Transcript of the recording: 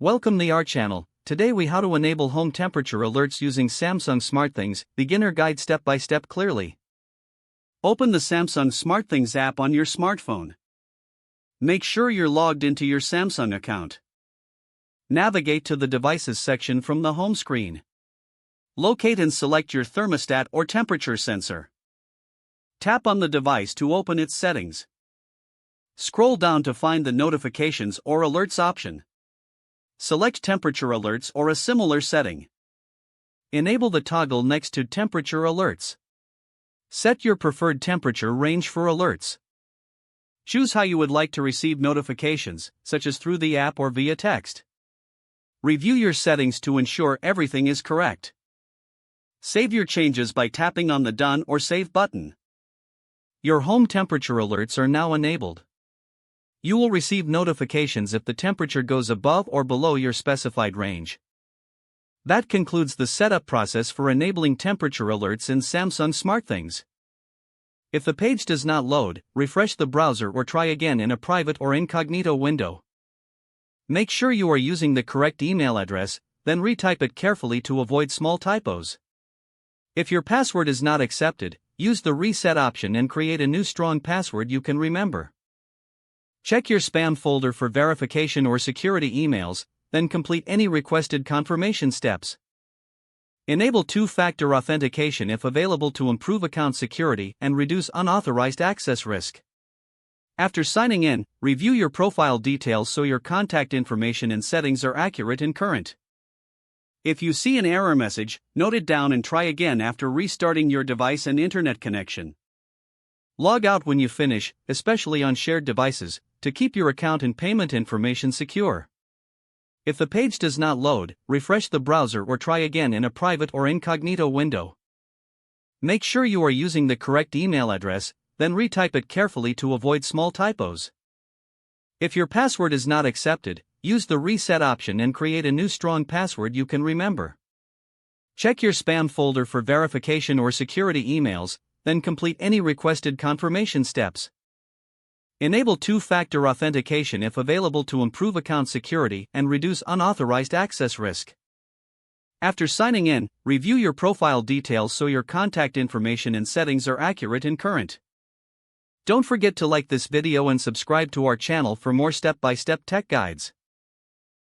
Welcome to our channel. Today we how to enable home temperature alerts using Samsung SmartThings, beginner guide step by step clearly. Open the Samsung SmartThings app on your smartphone. Make sure you're logged into your Samsung account. Navigate to the devices section from the home screen. Locate and select your thermostat or temperature sensor. Tap on the device to open its settings. Scroll down to find the notifications or alerts option. Select temperature alerts or a similar setting. Enable the toggle next to temperature alerts. Set your preferred temperature range for alerts. Choose how you would like to receive notifications, such as through the app or via text. Review your settings to ensure everything is correct. Save your changes by tapping on the Done or Save button. Your home temperature alerts are now enabled. You will receive notifications if the temperature goes above or below your specified range. That concludes the setup process for enabling temperature alerts in Samsung SmartThings. If the page does not load, refresh the browser or try again in a private or incognito window. Make sure you are using the correct email address, then retype it carefully to avoid small typos. If your password is not accepted, use the reset option and create a new strong password you can remember. Check your spam folder for verification or security emails, then complete any requested confirmation steps. Enable two-factor authentication if available to improve account security and reduce unauthorized access risk. After signing in, review your profile details so your contact information and settings are accurate and current. If you see an error message, note it down and try again after restarting your device and internet connection. Log out when you finish, especially on shared devices, to keep your account and payment information secure. If the page does not load, refresh the browser or try again in a private or incognito window. Make sure you are using the correct email address, then retype it carefully to avoid small typos. If your password is not accepted, use the reset option and create a new strong password you can remember. Check your spam folder for verification or security emails, then complete any requested confirmation steps. Enable two-factor authentication if available to improve account security and reduce unauthorized access risk. After signing in, review your profile details so your contact information and settings are accurate and current. Don't forget to like this video and subscribe to our channel for more step-by-step tech guides.